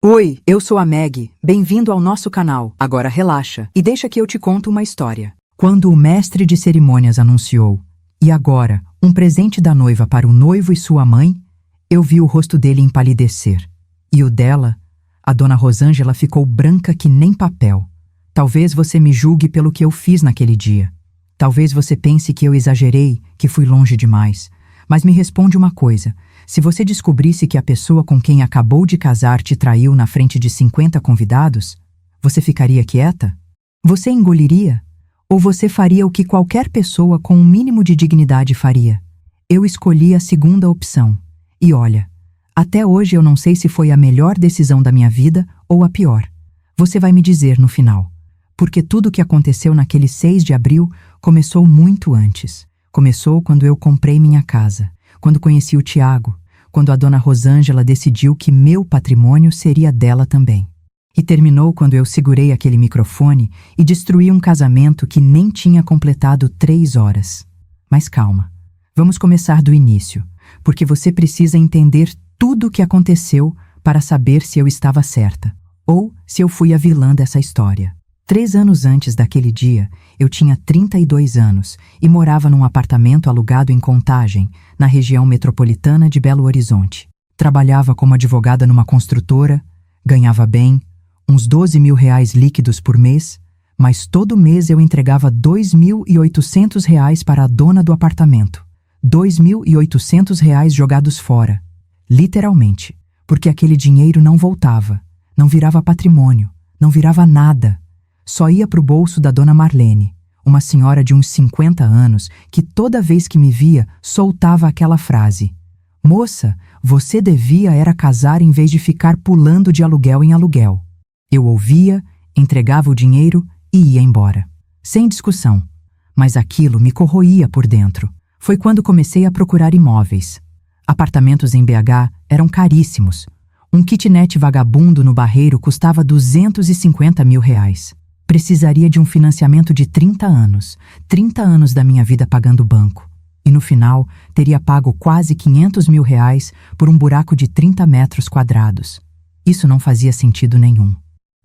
Oi, eu sou a Meg. Bem-vindo ao nosso canal. Agora relaxa e deixa que eu te conto uma história. Quando o mestre de cerimônias anunciou, e agora, um presente da noiva para o noivo e sua mãe, eu vi o rosto dele empalidecer. E o dela, a dona Rosângela, ficou branca que nem papel. Talvez você me julgue pelo que eu fiz naquele dia. Talvez você pense que eu exagerei, que fui longe demais. Mas me responde uma coisa. Se você descobrisse que a pessoa com quem acabou de casar te traiu na frente de 50 convidados, você ficaria quieta? Você engoliria? Ou você faria o que qualquer pessoa com um mínimo de dignidade faria? Eu escolhi a segunda opção. E olha, até hoje eu não sei se foi a melhor decisão da minha vida ou a pior. Você vai me dizer no final. Porque tudo o que aconteceu naquele 6 de abril começou muito antes. Começou quando eu comprei minha casa, quando conheci o Tiago, quando a dona Rosângela decidiu que meu patrimônio seria dela também. E terminou quando eu segurei aquele microfone e destruí um casamento que nem tinha completado 3 horas. Mas calma, vamos começar do início, porque você precisa entender tudo o que aconteceu para saber se eu estava certa, ou se eu fui a vilã dessa história. 3 anos antes daquele dia, eu tinha 32 anos e morava num apartamento alugado em Contagem, na região metropolitana de Belo Horizonte. Trabalhava como advogada numa construtora, ganhava bem, uns R$ 12.000 líquidos por mês, mas todo mês eu entregava R$ 2.800 para a dona do apartamento. R$ 2.800 jogados fora. Literalmente, porque aquele dinheiro não voltava, não virava patrimônio, não virava nada. Só ia para o bolso da dona Marlene, uma senhora de uns 50 anos que toda vez que me via soltava aquela frase: "Moça, você devia era casar em vez de ficar pulando de aluguel em aluguel." Eu ouvia, entregava o dinheiro e ia embora. Sem discussão. Mas aquilo me corroía por dentro. Foi quando comecei a procurar imóveis. Apartamentos em BH eram caríssimos. Um kitnet vagabundo no Barreiro custava R$ 250 mil. Precisaria de um financiamento de 30 anos. 30 anos da minha vida pagando banco. E no final, teria pago quase R$ 500 mil por um buraco de 30 metros quadrados. Isso não fazia sentido nenhum.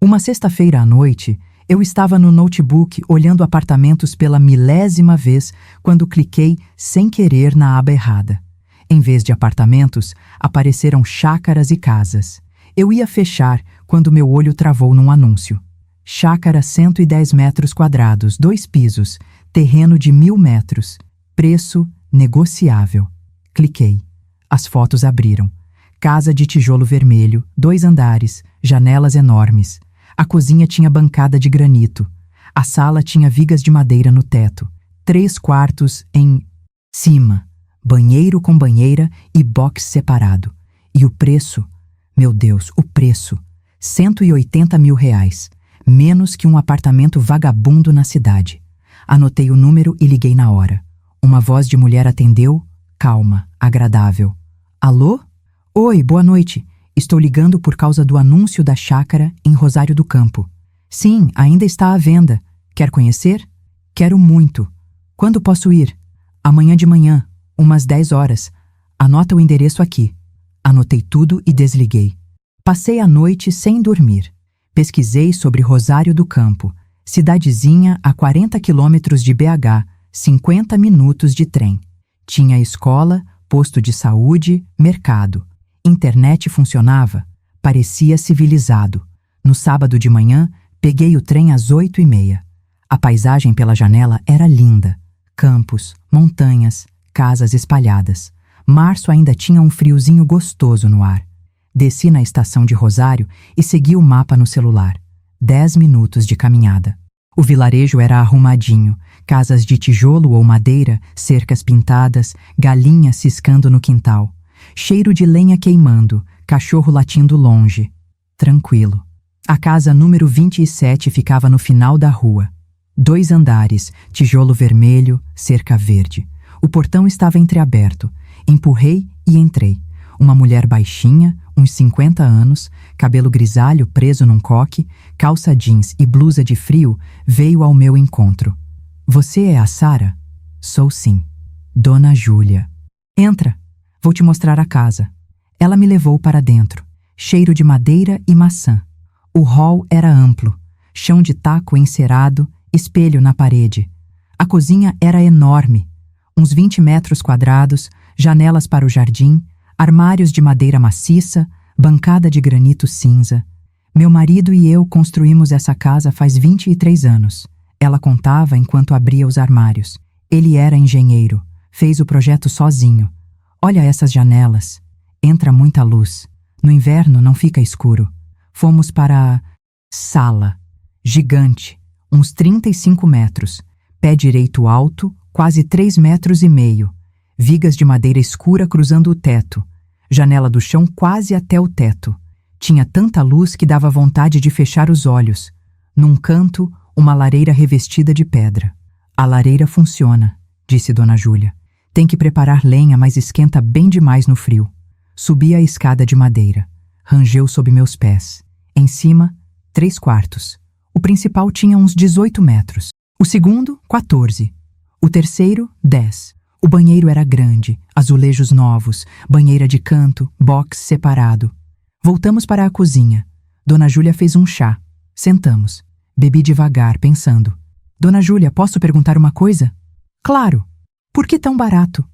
Uma sexta-feira à noite, eu estava no notebook olhando apartamentos pela 1000ª vez quando cliquei sem querer na aba errada. Em vez de apartamentos, apareceram chácaras e casas. Eu ia fechar quando meu olho travou num anúncio. Chácara 110 metros quadrados, 2 pisos, terreno de 1000 metros, preço negociável. Cliquei. As fotos abriram. Casa de tijolo vermelho, 2 andares, janelas enormes. A cozinha tinha bancada de granito. A sala tinha vigas de madeira no teto. 3 quartos em cima. Banheiro com banheira e box separado. E o preço? Meu Deus, o preço. R$ 180 mil. Menos que um apartamento vagabundo na cidade. Anotei o número e liguei na hora. Uma voz de mulher atendeu, calma, agradável. Alô? Oi, boa noite. Estou ligando por causa do anúncio da chácara em Rosário do Campo. Sim, ainda está à venda. Quer conhecer? Quero muito. Quando posso ir? Amanhã de manhã, umas 10 horas. Anota o endereço aqui. Anotei tudo e desliguei. Passei a noite sem dormir. Pesquisei sobre Rosário do Campo, cidadezinha a 40 quilômetros de BH, 50 minutos de trem. Tinha escola, posto de saúde, mercado. Internet funcionava. Parecia civilizado. No sábado de manhã, peguei o trem às 8h30. A paisagem pela janela era linda. Campos, montanhas, casas espalhadas. Março ainda tinha um friozinho gostoso no ar. Desci na estação de Rosário e segui o mapa no celular. 10 minutos de caminhada. O vilarejo era arrumadinho, casas de tijolo ou madeira, cercas pintadas, galinhas ciscando no quintal. Cheiro de lenha queimando, cachorro latindo longe. Tranquilo. A casa número 27 ficava no final da rua. 2 andares, tijolo vermelho, cerca verde. O portão estava entreaberto. Empurrei e entrei. Uma mulher baixinha, uns 50 anos, cabelo grisalho preso num coque, calça jeans e blusa de frio, veio ao meu encontro. Você é a Sara? Sou sim. Dona Júlia. Entra. Vou te mostrar a casa. Ela me levou para dentro. cheiro de madeira e maçã. O hall era amplo, chão de taco encerado, espelho na parede. A cozinha era enorme, uns 20 metros quadrados, janelas para o jardim, armários de madeira maciça, bancada de granito cinza. Meu marido e eu construímos essa casa faz 23 anos. Ela contava enquanto abria os armários. Ele era engenheiro, fez o projeto sozinho. Olha essas janelas. Entra muita luz. No inverno não fica escuro. Fomos para a sala. Gigante, uns 35 metros. Pé direito alto, quase 3,5 metros. Vigas de madeira escura cruzando o teto. Janela do chão quase até o teto. Tinha tanta luz que dava vontade de fechar os olhos. Num canto, uma lareira revestida de pedra. A lareira funciona, disse Dona Júlia. Tem que preparar lenha, mas esquenta bem demais no frio. Subi a escada de madeira. Rangeu sob meus pés. Em cima, 3 quartos. O principal tinha uns 18 metros. O segundo, 14. O terceiro, 10. O banheiro era grande, azulejos novos, banheira de canto, box separado. Voltamos para a cozinha. Dona Júlia fez um chá. Sentamos. Bebi devagar, pensando. Dona Júlia, posso perguntar uma coisa? Claro. Por que tão barato?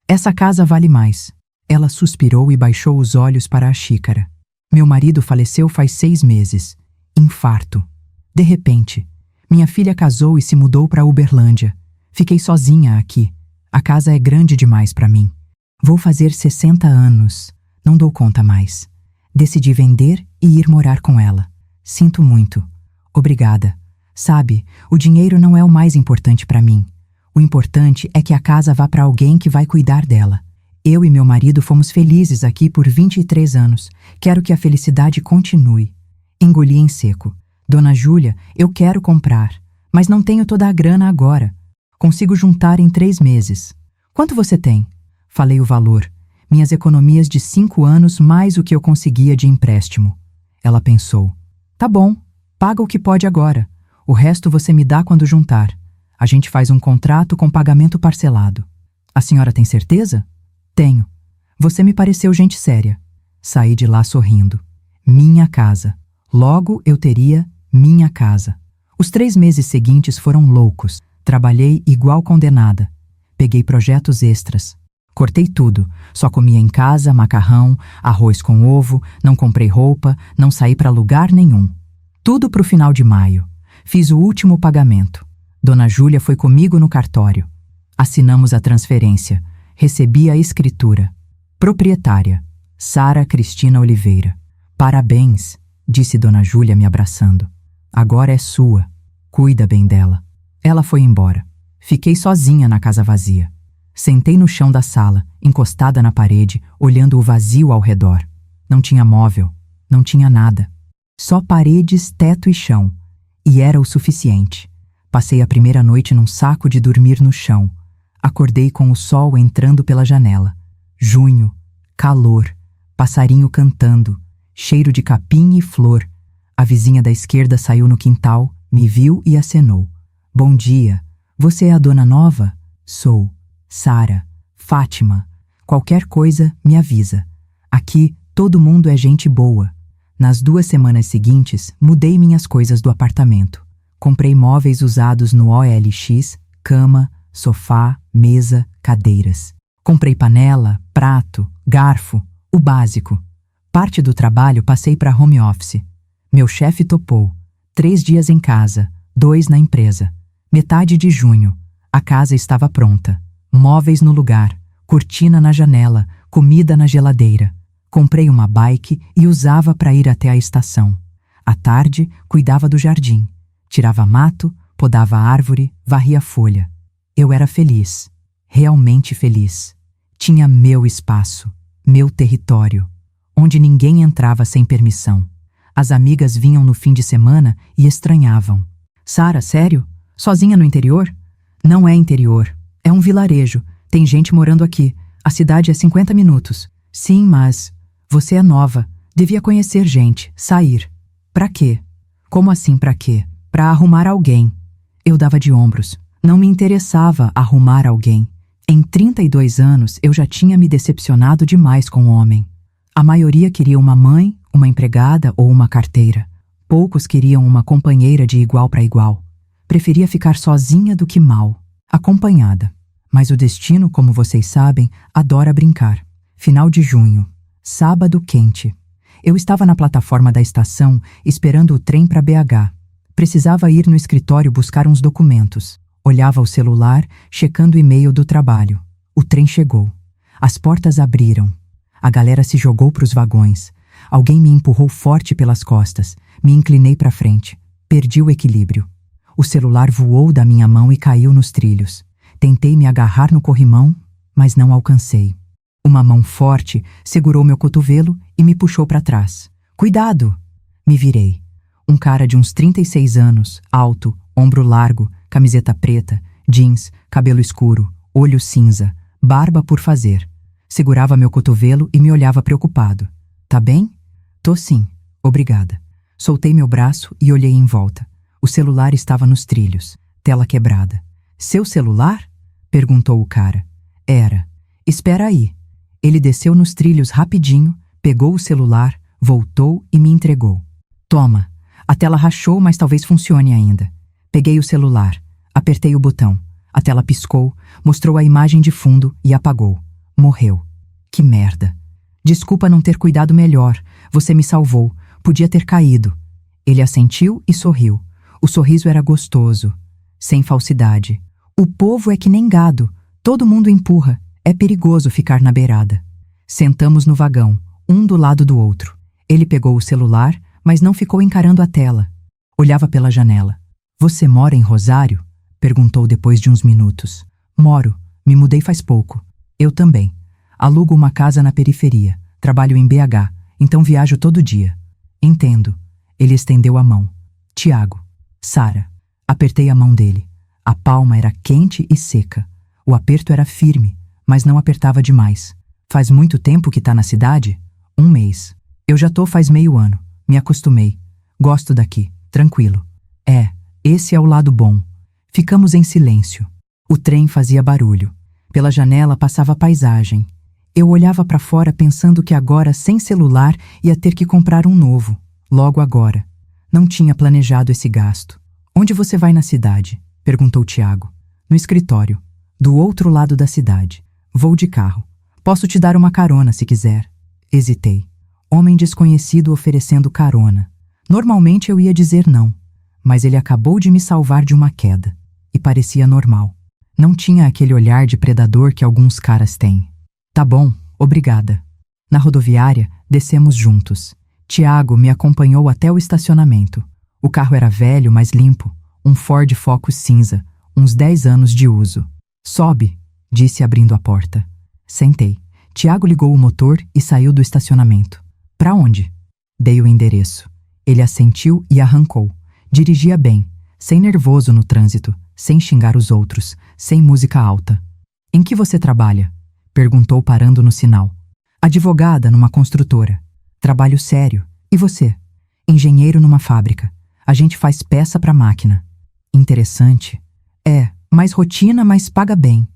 Essa casa vale mais. Ela suspirou e baixou os olhos para a xícara. Meu marido faleceu faz 6 meses. Infarto. De repente, minha filha casou e se mudou para Uberlândia. Fiquei sozinha aqui. A casa é grande demais para mim. Vou fazer 60 anos. Não dou conta mais. Decidi vender e ir morar com ela. Sinto muito. Obrigada. Sabe, o dinheiro não é o mais importante para mim. O importante é que a casa vá para alguém que vai cuidar dela. Eu e meu marido fomos felizes aqui por 23 anos. Quero que a felicidade continue. Engoli em seco. Dona Júlia, eu quero comprar, mas não tenho toda a grana agora. Consigo juntar em 3 meses. Quanto você tem? Falei o valor. Minhas economias de 5 anos mais o que eu conseguia de empréstimo. Ela pensou. Tá bom, paga o que pode agora. O resto você me dá quando juntar. A gente faz um contrato com pagamento parcelado. A senhora tem certeza? Tenho. Você me pareceu gente séria. Saí de lá sorrindo. Minha casa. Logo eu teria minha casa. Os 3 meses seguintes foram loucos. Trabalhei igual condenada. Peguei projetos extras. Cortei tudo. Só comia em casa, macarrão, arroz com ovo, não comprei roupa, não saí para lugar nenhum. Tudo pro final de maio. Fiz o último pagamento. Dona Júlia foi comigo no cartório. Assinamos a transferência. Recebi a escritura. Proprietária. Sara Cristina Oliveira. Parabéns, disse Dona Júlia me abraçando. Agora é sua. Cuida bem dela. Ela foi embora. Fiquei sozinha na casa vazia. Sentei no chão da sala, encostada na parede, olhando o vazio ao redor. Não tinha móvel, não tinha nada. Só paredes, teto e chão. E era o suficiente. Passei a primeira noite num saco de dormir no chão. Acordei com o sol entrando pela janela. Junho, calor, passarinho cantando, cheiro de capim e flor. A vizinha da esquerda saiu no quintal, me viu e acenou. Bom dia. Você é a dona nova? Sou. Sara. Fátima. Qualquer coisa, me avisa. Aqui, todo mundo é gente boa. Nas 2 semanas seguintes, mudei minhas coisas do apartamento. Comprei móveis usados no OLX, cama, sofá, mesa, cadeiras. Comprei panela, prato, garfo, o básico. Parte do trabalho passei para home office. Meu chefe topou. 3 dias em casa, 2 na empresa. Metade de junho. A casa estava pronta. Móveis no lugar, cortina na janela, comida na geladeira. Comprei uma bike e usava para ir até a estação. À tarde, cuidava do jardim. Tirava mato, podava árvore, varria folha. Eu era feliz. Realmente feliz. Tinha meu espaço, meu território, onde ninguém entrava sem permissão. As amigas vinham no fim de semana e estranhavam. Sara, sério? Sozinha no interior? Não é interior. É um vilarejo. Tem gente morando aqui. A cidade é 50 minutos. Sim, mas... Você é nova. Devia conhecer gente, sair. Pra quê? Como assim pra quê? Pra arrumar alguém. Eu dava de ombros. Não me interessava arrumar alguém. Em 32 anos, eu já tinha me decepcionado demais com o homem. A maioria queria uma mãe, uma empregada ou uma carteira. Poucos queriam uma companheira de igual para igual. Preferia ficar sozinha do que mal, acompanhada. Mas o destino, como vocês sabem, adora brincar. Final de junho. Sábado quente. Eu estava na plataforma da estação esperando o trem para BH. Precisava ir no escritório buscar uns documentos. Olhava o celular, checando o e-mail do trabalho. O trem chegou. As portas abriram. A galera se jogou para os vagões. Alguém me empurrou forte pelas costas. Me inclinei para frente. Perdi o equilíbrio. O celular voou da minha mão e caiu nos trilhos. Tentei me agarrar no corrimão, mas não alcancei. Uma mão forte segurou meu cotovelo e me puxou para trás. Cuidado! Me virei. Um cara de uns 36 anos, alto, ombro largo, camiseta preta, jeans, cabelo escuro, olho cinza, barba por fazer. Segurava meu cotovelo e me olhava preocupado. Tá bem? Tô sim, obrigada. Soltei meu braço e olhei em volta. O celular estava nos trilhos, tela quebrada. Seu celular? Perguntou o cara. Era. Espera aí. Ele desceu nos trilhos rapidinho, pegou o celular, voltou e me entregou. Toma. A tela rachou, mas talvez funcione ainda. Peguei o celular, apertei o botão. A tela piscou, mostrou a imagem de fundo e apagou. Morreu. Que merda. Desculpa não ter cuidado melhor. Você me salvou. Podia ter caído. Ele assentiu e sorriu. O sorriso era gostoso, sem falsidade. O povo é que nem gado. Todo mundo empurra. É perigoso ficar na beirada. Sentamos no vagão, um do lado do outro. Ele pegou o celular, mas não ficou encarando a tela. Olhava pela janela. Você mora em Rosário? Perguntou depois de uns minutos. Moro. Me mudei faz pouco. Eu também. Alugo uma casa na periferia. Trabalho em BH, então viajo todo dia. Entendo. Ele estendeu a mão. Tiago. Sara. Apertei a mão dele. A palma era quente e seca. O aperto era firme, mas não apertava demais. Faz muito tempo que tá na cidade? 1 mês. Eu já tô faz meio ano. Me acostumei. Gosto daqui. Tranquilo. Esse é o lado bom. Ficamos em silêncio. O trem fazia barulho. Pela janela passava a paisagem. Eu olhava para fora pensando que agora, sem celular, ia ter que comprar um novo. Logo agora. Não tinha planejado esse gasto. Onde você vai na cidade? Perguntou Tiago. No escritório. Do outro lado da cidade. Vou de carro. Posso te dar uma carona se quiser. Hesitei. Homem desconhecido oferecendo carona. Normalmente eu ia dizer não. Mas ele acabou de me salvar de uma queda. E parecia normal. Não tinha aquele olhar de predador que alguns caras têm. Tá bom, obrigada. Na rodoviária, descemos juntos. Tiago me acompanhou até o estacionamento. O carro era velho, mas limpo. Um Ford Focus cinza. Uns 10 anos de uso. Sobe, disse abrindo a porta. Sentei. Tiago ligou o motor e saiu do estacionamento. Pra onde? Dei o endereço. Ele assentiu e arrancou. Dirigia bem, sem nervoso no trânsito, sem xingar os outros, sem música alta. Em que você trabalha? Perguntou parando no sinal. Advogada numa construtora. Trabalho sério. E você? Engenheiro numa fábrica. A gente faz peça pra máquina. Interessante. Mais rotina, mas paga bem.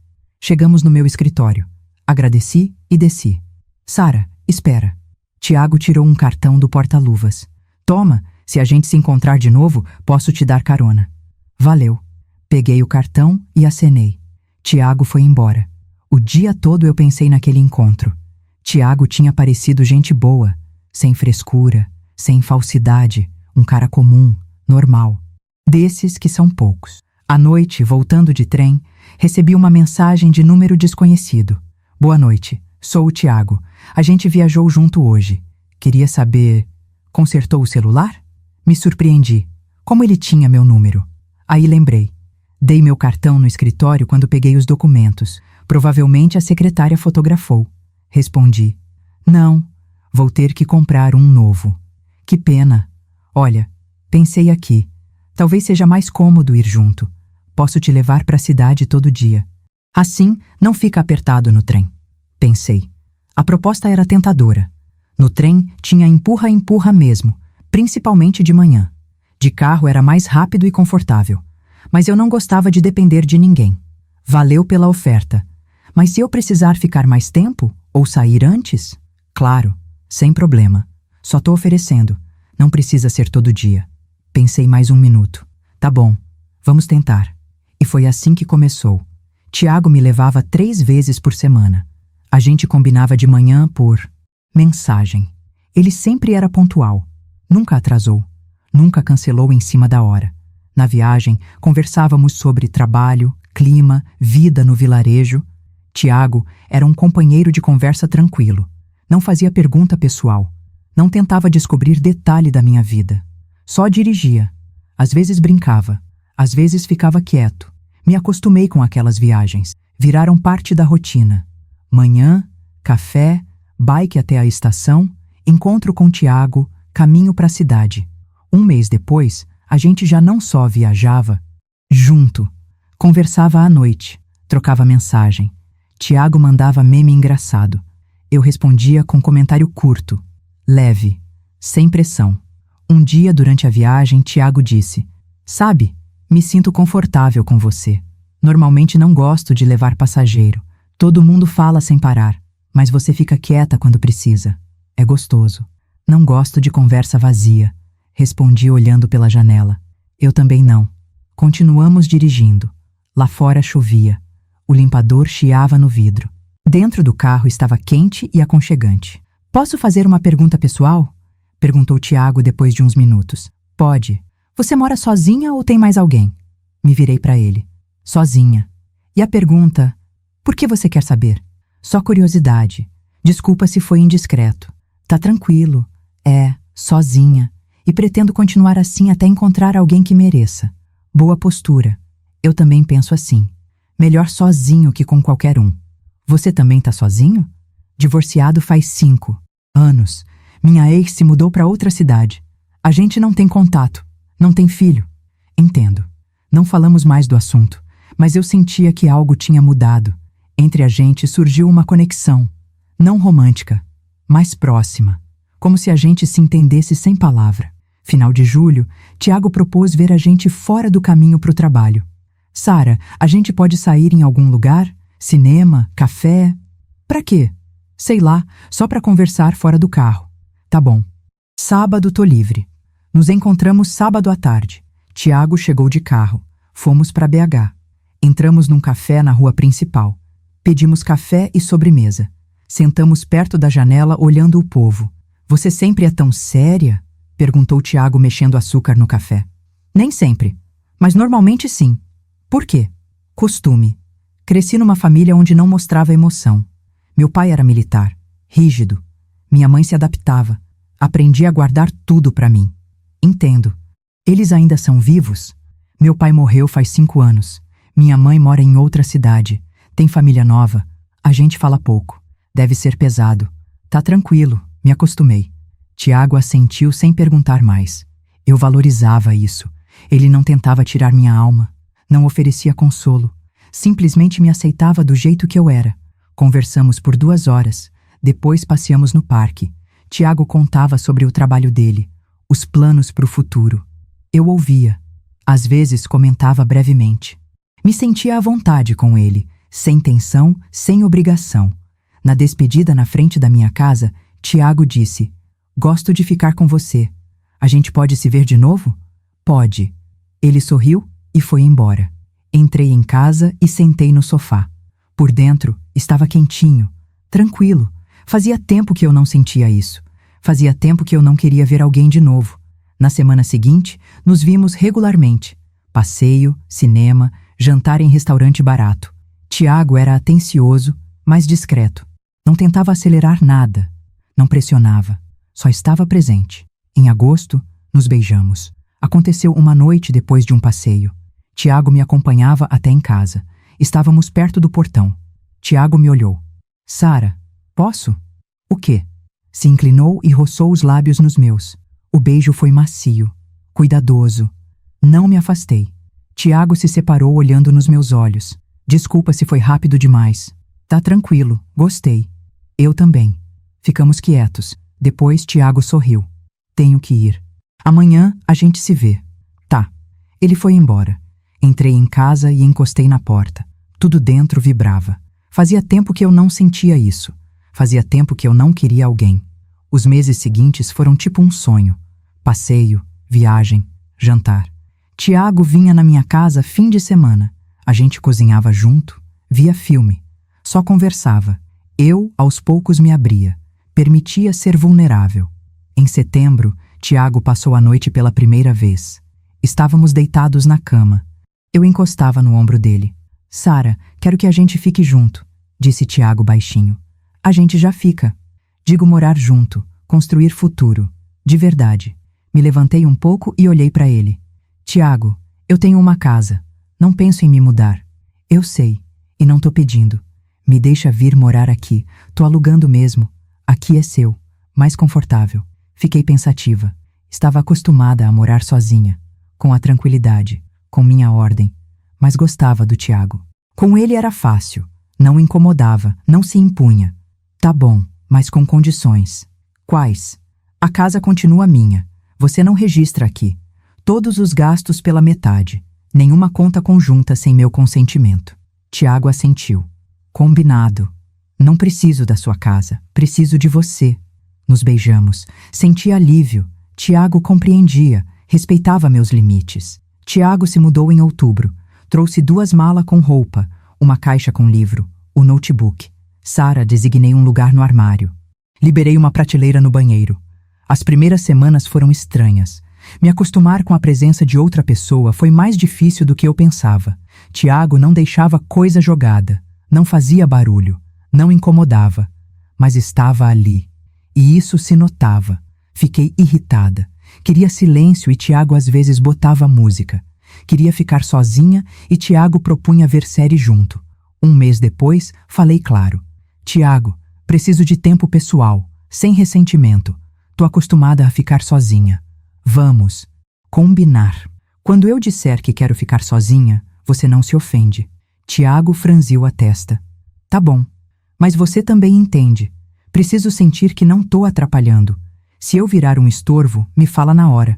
Chegamos no meu escritório. Agradeci e desci. Sara, espera. Tiago tirou um cartão do porta-luvas. Toma, se a gente se encontrar de novo, posso te dar carona. Valeu. Peguei o cartão e acenei. Tiago foi embora. O dia todo eu pensei naquele encontro. Tiago tinha parecido gente boa, sem frescura, sem falsidade, um cara comum, normal. Desses que são poucos. À noite, voltando de trem, recebi uma mensagem de número desconhecido. Boa noite, sou o Tiago. A gente viajou junto hoje. Queria saber... Consertou o celular? Me surpreendi. Como ele tinha meu número? Aí lembrei. Dei meu cartão no escritório quando peguei os documentos. Provavelmente a secretária fotografou. Respondi. Não, vou ter que comprar um novo. Que pena. Olha, pensei aqui. Talvez seja mais cômodo ir junto. Posso te levar para a cidade todo dia. Assim, não fica apertado no trem. Pensei. A proposta era tentadora. No trem, tinha empurra-empurra mesmo, principalmente de manhã. De carro era mais rápido e confortável. Mas eu não gostava de depender de ninguém. Valeu pela oferta. Mas se eu precisar ficar mais tempo, ou sair antes? Claro, sem problema. Só tô oferecendo. Não precisa ser todo dia. Pensei mais um minuto. Tá bom, vamos tentar. E foi assim que começou. Tiago me levava 3 vezes por semana. A gente combinava de manhã por mensagem. Ele sempre era pontual. Nunca atrasou. Nunca cancelou em cima da hora. Na viagem, conversávamos sobre trabalho, clima, vida no vilarejo. Tiago era um companheiro de conversa tranquilo. Não fazia pergunta pessoal. Não tentava descobrir detalhe da minha vida. Só dirigia. Às vezes brincava. Às vezes ficava quieto. Me acostumei com aquelas viagens. Viraram parte da rotina. Manhã, café, bike até a estação, encontro com Tiago, caminho para a cidade. 1 mês depois, a gente já não só viajava junto, conversava à noite, trocava mensagem. Tiago mandava meme engraçado. Eu respondia com comentário curto, leve, sem pressão. Um dia, durante a viagem, Tiago disse: "Sabe, me sinto confortável com você. Normalmente não gosto de levar passageiro. Todo mundo fala sem parar, mas você fica quieta quando precisa. É gostoso. Não gosto de conversa vazia", respondi olhando pela janela. Eu também não. Continuamos dirigindo. Lá fora chovia. O limpador chiava no vidro. Dentro do carro estava quente e aconchegante. "Posso fazer uma pergunta pessoal?" perguntou Tiago depois de uns minutos. "Pode. Você mora sozinha ou tem mais alguém?" Me virei para ele. "Sozinha." "E a pergunta? Por que você quer saber?" "Só curiosidade. Desculpa se foi indiscreto." "Tá tranquilo. É, sozinha. E pretendo continuar assim até encontrar alguém que mereça." "Boa postura. Eu também penso assim. Melhor sozinho que com qualquer um." "Você também tá sozinho?" "Divorciado faz 5 anos. Minha ex se mudou para outra cidade. A gente não tem contato. Não tem filho." "Entendo." Não falamos mais do assunto, mas eu sentia que algo tinha mudado. Entre a gente surgiu uma conexão. Não romântica, mas próxima. Como se a gente se entendesse sem palavra. Final de julho, Tiago propôs ver a gente fora do caminho para o trabalho. "Sara, a gente pode sair em algum lugar? Cinema? Café?" "Pra quê?" "Sei lá, só pra conversar fora do carro." "Tá bom." Sábado tô livre. Nos encontramos sábado à tarde. Tiago chegou de carro. Fomos para BH. Entramos num café na rua principal. Pedimos café e sobremesa. Sentamos perto da janela olhando o povo. "Você sempre é tão séria?" perguntou Tiago mexendo açúcar no café. "Nem sempre, mas normalmente sim." "Por quê?" "Costume. Cresci numa família onde não mostrava emoção. Meu pai era militar, rígido. Minha mãe se adaptava. Aprendi a guardar tudo para mim." "Entendo. Eles ainda são vivos?" "Meu pai morreu faz 5 anos. Minha mãe mora em outra cidade. Tem família nova. A gente fala pouco. Deve ser pesado." "Tá tranquilo, me acostumei." Tiago assentiu sem perguntar mais. Eu valorizava isso. Ele não tentava tirar minha alma. Não oferecia consolo. Simplesmente me aceitava do jeito que eu era. Conversamos por 2 horas. Depois passeamos no parque. Tiago contava sobre o trabalho dele, os planos para o futuro. Eu ouvia. Às vezes comentava brevemente. Me sentia à vontade com ele, sem tensão, sem obrigação. Na despedida na frente da minha casa, Tiago disse: "Gosto de ficar com você. A gente pode se ver de novo?" "Pode." Ele sorriu e foi embora. Entrei em casa e sentei no sofá. Por dentro, estava quentinho, tranquilo. Fazia tempo que eu não sentia isso. Fazia tempo que eu não queria ver alguém de novo. Na semana seguinte, nos vimos regularmente. Passeio, cinema, jantar em restaurante barato. Tiago era atencioso, mas discreto. Não tentava acelerar nada. Não pressionava. Só estava presente. Em agosto, nos beijamos. Aconteceu uma noite depois de um passeio. Tiago me acompanhava até em casa. Estávamos perto do portão. Tiago me olhou. "Sara, posso?" "O quê?" Se inclinou e roçou os lábios nos meus. O beijo foi macio, cuidadoso. Não me afastei. Tiago se separou olhando nos meus olhos. "Desculpa se foi rápido demais." "Tá tranquilo, gostei." "Eu também." Ficamos quietos. Depois Tiago sorriu. "Tenho que ir. Amanhã a gente se vê." "Tá." Ele foi embora. Entrei em casa e encostei na porta. Tudo dentro vibrava. Fazia tempo que eu não sentia isso. Fazia tempo que eu não queria alguém. Os meses seguintes foram tipo um sonho. Passeio, viagem, jantar. Tiago vinha na minha casa fim de semana. A gente cozinhava junto, via filme. Só conversava. Eu, aos poucos, me abria. Permitia ser vulnerável. Em setembro, Tiago passou a noite pela primeira vez. Estávamos deitados na cama. Eu encostava no ombro dele. Sara, quero que a gente fique junto, disse Tiago baixinho. A gente já fica. Digo morar junto, construir futuro. De verdade. Me levantei um pouco e olhei para ele. Tiago, eu tenho uma casa. Não penso em me mudar. Eu sei. E não tô pedindo. Me deixa vir morar aqui. Tô alugando mesmo. Aqui é seu. Mais confortável. Fiquei pensativa. Estava acostumada a morar sozinha. Com a tranquilidade. Com minha ordem. Mas gostava do Tiago. Com ele era fácil. Não incomodava. Não se impunha. Tá bom, mas com condições. Quais? A casa continua minha. Você não registra aqui. Todos os gastos pela metade. Nenhuma conta conjunta sem meu consentimento. Tiago assentiu. Combinado. Não preciso da sua casa. Preciso de você. Nos beijamos. Senti alívio. Tiago compreendia. Respeitava meus limites. Tiago se mudou em outubro. Trouxe 2 malas com roupa, uma caixa com livro, o notebook. Sara, designei um lugar no armário. Liberei uma prateleira no banheiro. As primeiras semanas foram estranhas. Me acostumar com a presença de outra pessoa foi mais difícil do que eu pensava. Tiago não deixava coisa jogada, não fazia barulho, não incomodava, mas estava ali. E isso se notava. Fiquei irritada. Queria silêncio e Tiago às vezes botava música. Queria ficar sozinha e Tiago propunha ver série junto. 1 mês depois, falei claro. Tiago, preciso de tempo pessoal, sem ressentimento. Tô acostumada a ficar sozinha. Vamos combinar. Quando eu disser que quero ficar sozinha, você não se ofende. Tiago franziu a testa. Tá bom, mas você também entende. Preciso sentir que não tô atrapalhando. Se eu virar um estorvo, me fala na hora.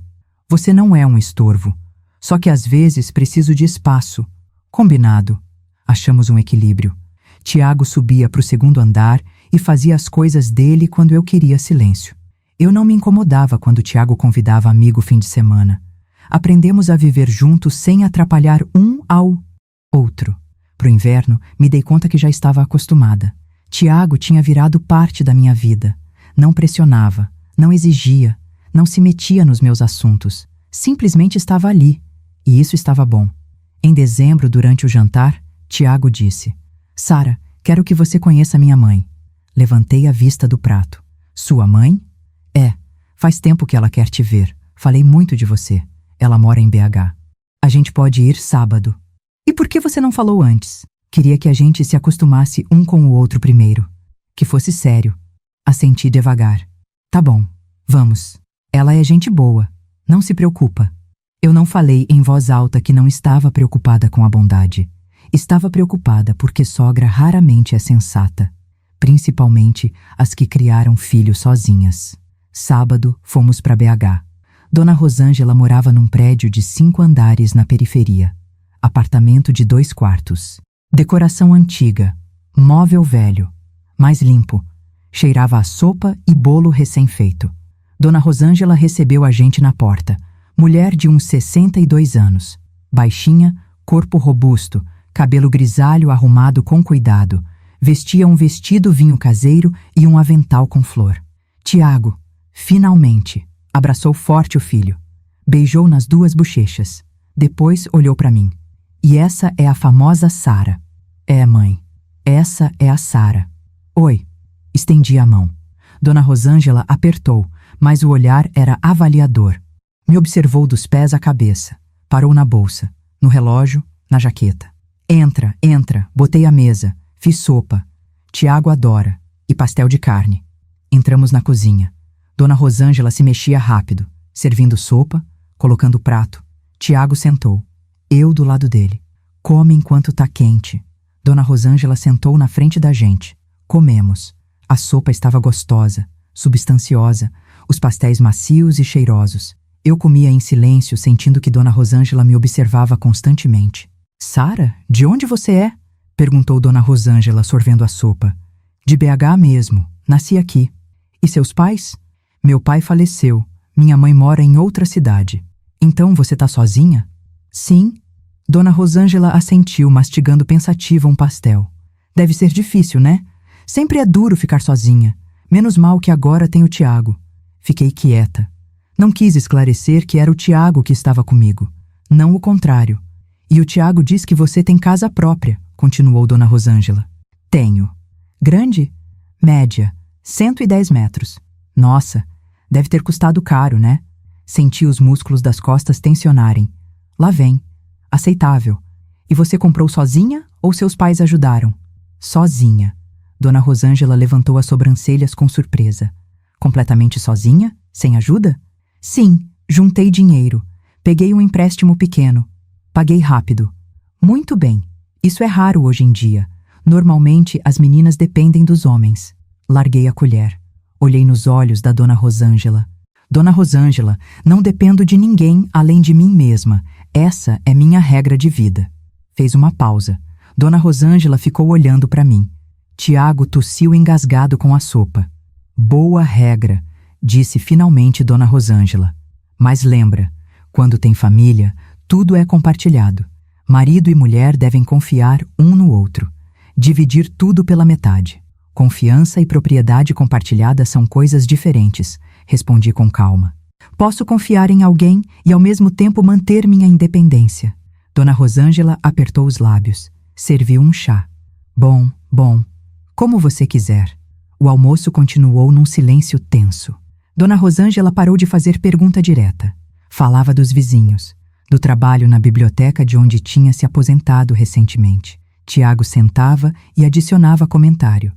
Você não é um estorvo. Só que às vezes preciso de espaço. Combinado. Achamos um equilíbrio. Tiago subia para o 2º andar e fazia as coisas dele quando eu queria silêncio. Eu não me incomodava quando Tiago convidava amigo fim de semana. Aprendemos a viver juntos sem atrapalhar um ao outro. Pro inverno, me dei conta que já estava acostumada. Tiago tinha virado parte da minha vida. Não pressionava, não exigia, não se metia nos meus assuntos. Simplesmente estava ali. E isso estava bom. Em dezembro, durante o jantar, Tiago disse: Sara, quero que você conheça minha mãe. Levantei a vista do prato. Sua mãe? É, faz tempo que ela quer te ver. Falei muito de você. Ela mora em BH. A gente pode ir sábado. E por que você não falou antes? Queria que a gente se acostumasse um com o outro primeiro. Que fosse sério. Assenti devagar. Tá bom, vamos. Ela é gente boa. Não se preocupa. Eu não falei em voz alta que não estava preocupada com a bondade. Estava preocupada porque sogra raramente é sensata. Principalmente as que criaram filhos sozinhas. Sábado, fomos para BH. Dona Rosângela morava num prédio de 5 andares na periferia. Apartamento de 2 quartos. Decoração antiga. Móvel velho. Mais limpo. Cheirava a sopa e bolo recém-feito. Dona Rosângela recebeu a gente na porta. Mulher de uns 62 anos. Baixinha, corpo robusto, cabelo grisalho arrumado com cuidado. Vestia um vestido vinho caseiro e um avental com flor. Tiago, finalmente, abraçou forte o filho. Beijou nas 2 bochechas. Depois olhou para mim. E essa é a famosa Sara. É, mãe. Essa é a Sara. Oi. Estendi a mão. Dona Rosângela apertou, mas o olhar era avaliador. Me observou dos pés à cabeça. Parou na bolsa, no relógio, na jaqueta. Entra, entra. Botei a mesa. Fiz sopa. Tiago adora. E pastel de carne. Entramos na cozinha. Dona Rosângela se mexia rápido, servindo sopa, colocando o prato. Tiago sentou. Eu do lado dele. Come enquanto tá quente. Dona Rosângela sentou na frente da gente. Comemos. A sopa estava gostosa, substanciosa, os pastéis macios e cheirosos. Eu comia em silêncio, sentindo que Dona Rosângela me observava constantemente. Sara, de onde você é? Perguntou Dona Rosângela, sorvendo a sopa. De BH mesmo. Nasci aqui. E seus pais? Meu pai faleceu. Minha mãe mora em outra cidade. Então você tá sozinha? Sim. Dona Rosângela assentiu, mastigando pensativa um pastel. Deve ser difícil, né? Sempre é duro ficar sozinha. Menos mal que agora tem o Tiago. Fiquei quieta. Não quis esclarecer que era o Tiago que estava comigo. Não o contrário. E o Tiago diz que você tem casa própria, continuou Dona Rosângela. Tenho. Grande? Média. 110 metros. Nossa, deve ter custado caro, né? Senti os músculos das costas tensionarem. Lá vem. Aceitável. E você comprou sozinha ou seus pais ajudaram? Sozinha. Dona Rosângela levantou as sobrancelhas com surpresa. Completamente sozinha? Sem ajuda? Sim, juntei dinheiro. Peguei um empréstimo pequeno. Paguei rápido. Muito bem. Isso é raro hoje em dia. Normalmente, as meninas dependem dos homens. Larguei a colher. Olhei nos olhos da Dona Rosângela. Dona Rosângela, não dependo de ninguém além de mim mesma. Essa é minha regra de vida. Fez uma pausa. Dona Rosângela ficou olhando para mim. Tiago tossiu engasgado com a sopa. Boa regra, disse finalmente Dona Rosângela. Mas lembra, quando tem família, tudo é compartilhado. Marido e mulher devem confiar um no outro. Dividir tudo pela metade. Confiança e propriedade compartilhada são coisas diferentes, respondi com calma. Posso confiar em alguém e ao mesmo tempo manter minha independência. Dona Rosângela apertou os lábios. Serviu um chá. Bom, bom. Como você quiser. O almoço continuou num silêncio tenso. Dona Rosângela parou de fazer pergunta direta. Falava dos vizinhos, do trabalho na biblioteca de onde tinha se aposentado recentemente. Tiago sentava e adicionava comentário.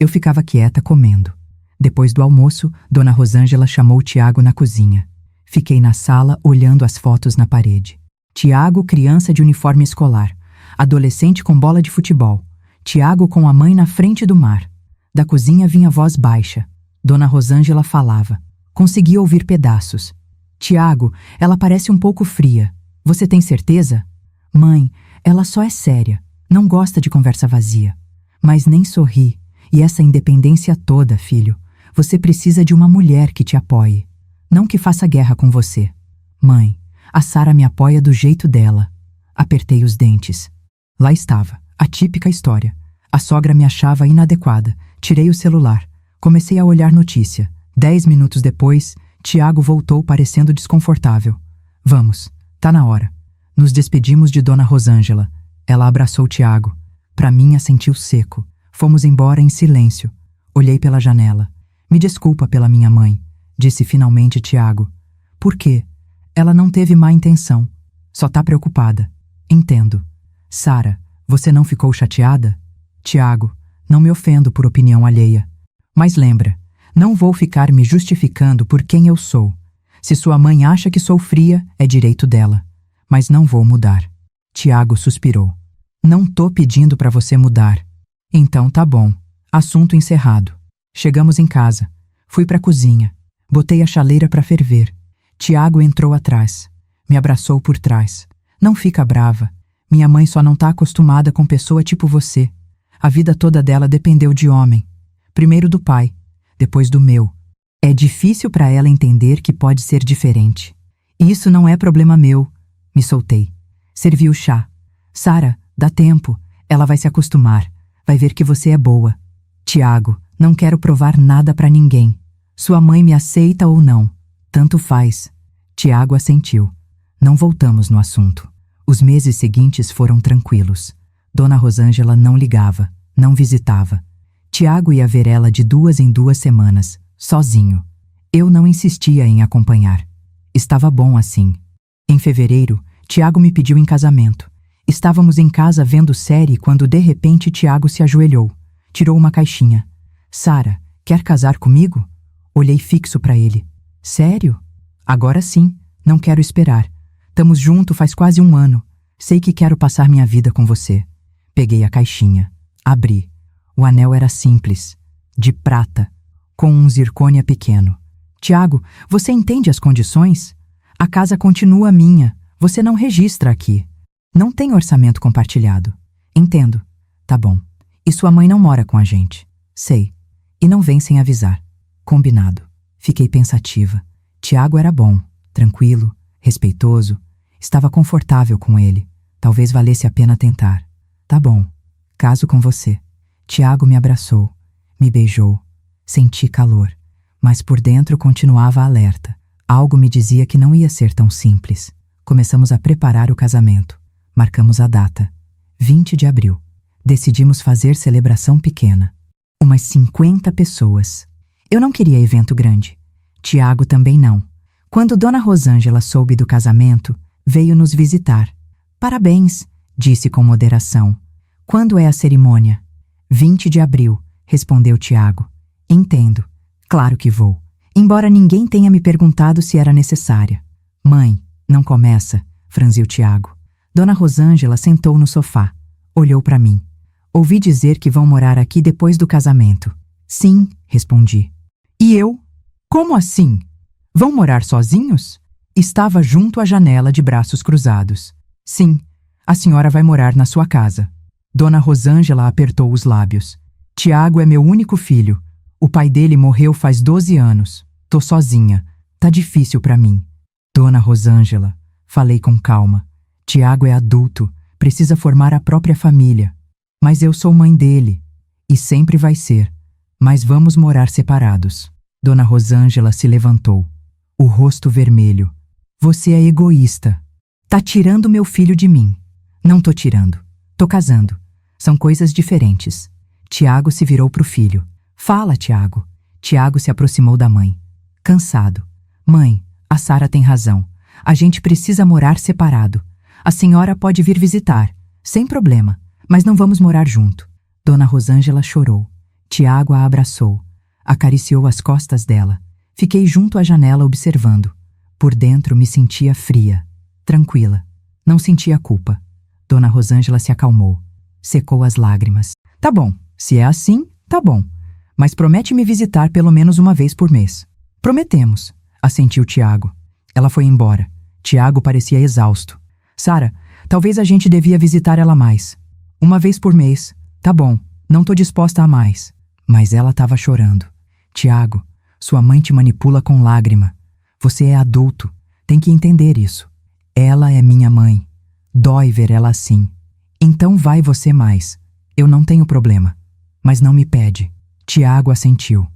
Eu ficava quieta comendo. Depois do almoço, Dona Rosângela chamou Tiago na cozinha. Fiquei na sala olhando as fotos na parede. Tiago, criança de uniforme escolar. Adolescente com bola de futebol. Tiago com a mãe na frente do mar. Da cozinha vinha voz baixa. Dona Rosângela falava. Consegui ouvir pedaços. Tiago, ela parece um pouco fria. Você tem certeza? Mãe, ela só é séria. Não gosta de conversa vazia. Mas nem sorri. E essa independência toda, filho. Você precisa de uma mulher que te apoie. Não que faça guerra com você. Mãe, a Sara me apoia do jeito dela. Apertei os dentes. Lá estava, a típica história. A sogra me achava inadequada. Tirei o celular. Comecei a olhar notícia. 10 minutos depois, Tiago voltou parecendo desconfortável. Vamos, tá na hora. Nos despedimos de Dona Rosângela. Ela abraçou Tiago. Pra mim, assentiu seco. Fomos embora em silêncio. Olhei pela janela. Me desculpa pela minha mãe, disse finalmente Tiago. Por quê? Ela não teve má intenção. Só tá preocupada. Entendo. Sara, você não ficou chateada? Tiago, não me ofendo por opinião alheia. Mas lembra, não vou ficar me justificando por quem eu sou. Se sua mãe acha que sou fria, é direito dela. Mas não vou mudar. Tiago suspirou. Não tô pedindo pra você mudar. Então tá bom. Assunto encerrado. Chegamos em casa. Fui pra cozinha. Botei a chaleira pra ferver. Tiago entrou atrás. Me abraçou por trás. Não fica brava. Minha mãe só não tá acostumada com pessoa tipo você. A vida toda dela dependeu de homem. Primeiro do pai, depois do meu. É difícil pra ela entender que pode ser diferente. E isso não é problema meu. Me soltei. Servi o chá. Sara, dá tempo. Ela vai se acostumar. Vai ver que você é boa. Tiago, não quero provar nada pra ninguém. Sua mãe me aceita ou não. Tanto faz. Tiago assentiu. Não voltamos no assunto. Os meses seguintes foram tranquilos. Dona Rosângela não ligava, não visitava. Tiago ia ver ela de 2 em 2 semanas, sozinho. Eu não insistia em acompanhar. Estava bom assim. Em fevereiro, Tiago me pediu em casamento. Estávamos em casa vendo série quando de repente Tiago se ajoelhou. Tirou uma caixinha. Sara, quer casar comigo? Olhei fixo para ele. Sério? Agora sim, não quero esperar. Tamo junto faz quase 1 ano. Sei que quero passar minha vida com você. Peguei a caixinha. Abri. O anel era simples, de prata, com um zircônia pequeno. Tiago, você entende as condições? A casa continua minha. Você não registra aqui. Não tem orçamento compartilhado. Entendo. Tá bom. E sua mãe não mora com a gente. Sei. E não vem sem avisar. Combinado. Fiquei pensativa. Tiago era bom, tranquilo, respeitoso. Estava confortável com ele. Talvez valesse a pena tentar. Tá bom. Caso com você. Tiago me abraçou, me beijou. Senti calor, mas por dentro continuava alerta. Algo me dizia que não ia ser tão simples. Começamos a preparar o casamento. Marcamos a data. 20 de abril. Decidimos fazer celebração pequena. Umas 50 pessoas. Eu não queria evento grande. Tiago também não. Quando Dona Rosângela soube do casamento, veio nos visitar. Parabéns, disse com moderação. Quando é a cerimônia? 20 de abril, respondeu Tiago. Entendo. Claro que vou. Embora ninguém tenha me perguntado se era necessária. Mãe, não começa, franziu Tiago. Dona Rosângela sentou no sofá. Olhou para mim. Ouvi dizer que vão morar aqui depois do casamento. Sim, respondi. E eu? Como assim? Vão morar sozinhos? Estava junto à janela de braços cruzados. Sim, a senhora vai morar na sua casa. Dona Rosângela apertou os lábios. Tiago é meu único filho. O pai dele morreu faz 12 anos. Tô sozinha. Tá difícil para mim. Dona Rosângela, falei com calma. Tiago é adulto, precisa formar a própria família. Mas eu sou mãe dele. E sempre vai ser. Mas vamos morar separados. Dona Rosângela se levantou. O rosto vermelho. Você é egoísta. Tá tirando meu filho de mim. Não tô tirando. Tô casando. São coisas diferentes. Tiago se virou pro filho. Fala, Tiago. Tiago se aproximou da mãe. Cansado. Mãe, a Sara tem razão. A gente precisa morar separado. A senhora pode vir visitar. Sem problema. Mas não vamos morar junto. Dona Rosângela chorou. Tiago a abraçou. Acariciou as costas dela. Fiquei junto à janela observando. Por dentro me sentia fria. Tranquila. Não sentia culpa. Dona Rosângela se acalmou. Secou as lágrimas. Tá bom. Se é assim, tá bom. Mas promete me visitar pelo menos uma vez por mês. Prometemos, assentiu Tiago. Ela foi embora. Tiago parecia exausto. Sara, talvez a gente devia visitar ela mais. Uma vez por mês. Tá bom, não tô disposta a mais. Mas ela estava chorando. Tiago, sua mãe te manipula com lágrima. Você é adulto, tem que entender isso. Ela é minha mãe. Dói ver ela assim. Então vai você mais. Eu não tenho problema. Mas não me pede. Tiago assentiu.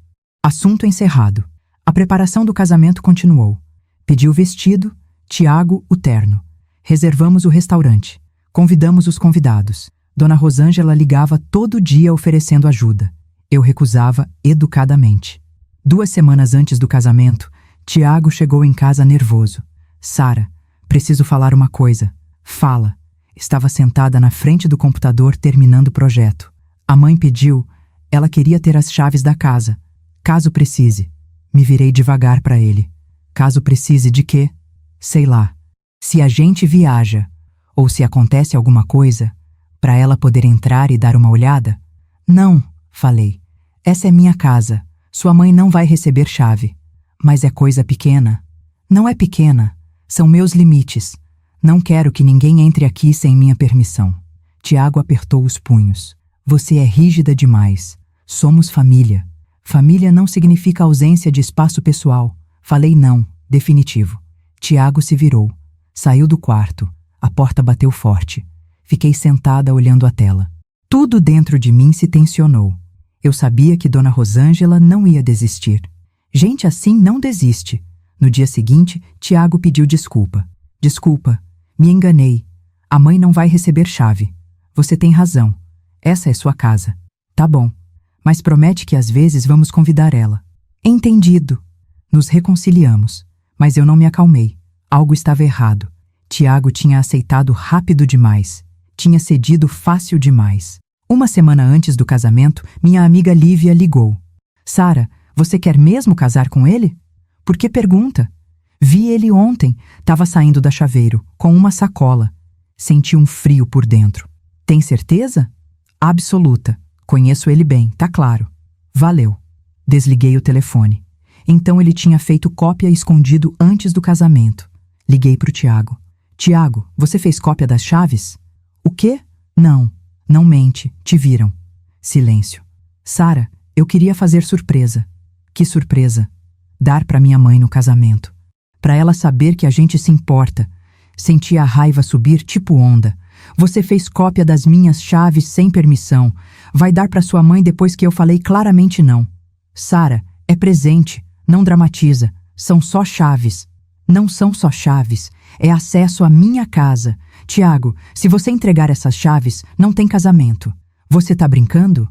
Assunto encerrado. A preparação do casamento continuou. Pedi o vestido, Tiago o terno. Reservamos o restaurante. Convidamos os convidados. Dona Rosângela ligava todo dia oferecendo ajuda. Eu recusava educadamente. 2 semanas antes do casamento, Tiago chegou em casa nervoso. Sara, preciso falar uma coisa. Fala. Estava sentada na frente do computador terminando o projeto. A mãe pediu, ela queria ter as chaves da casa. Caso precise. Me virei devagar para ele. Caso precise de quê? Sei lá. Se a gente viaja, ou se acontece alguma coisa, para ela poder entrar e dar uma olhada? Não, falei. Essa é minha casa. Sua mãe não vai receber chave. Mas é coisa pequena. Não é pequena. São meus limites. Não quero que ninguém entre aqui sem minha permissão. Tiago apertou os punhos. Você é rígida demais. Somos família. Família não significa ausência de espaço pessoal. Falei não, definitivo. Tiago se virou. Saiu do quarto. A porta bateu forte. Fiquei sentada olhando a tela. Tudo dentro de mim se tensionou. Eu sabia que Dona Rosângela não ia desistir. Gente assim não desiste. No dia seguinte, Tiago pediu desculpa. Desculpa, me enganei. A mãe não vai receber chave. Você tem razão. Essa é sua casa. Tá bom. Mas promete que às vezes vamos convidar ela. Entendido. Nos reconciliamos. Mas eu não me acalmei. Algo estava errado. Tiago tinha aceitado rápido demais. Tinha cedido fácil demais. 1 semana antes do casamento, minha amiga Lívia ligou. Sara, você quer mesmo casar com ele? Por que pergunta? Vi ele ontem. Tava saindo da chaveiro, com uma sacola. Senti um frio por dentro. Tem certeza? Absoluta. Conheço ele bem, tá claro. Valeu. Desliguei o telefone. Então ele tinha feito cópia escondido antes do casamento. Liguei pro Tiago. Tiago, você fez cópia das chaves? O quê? Não. Não mente. Te viram. Silêncio. Sara, eu queria fazer surpresa. Que surpresa? dar para minha mãe no casamento. Para ela saber que a gente se importa. Senti a raiva subir tipo onda. Você fez cópia das minhas chaves sem permissão. Vai dar para sua mãe depois que eu falei claramente não. Sara, é presente, não dramatiza. São só chaves. Não são só chaves, é acesso à minha casa. Tiago, se você entregar essas chaves, não tem casamento. Você tá brincando?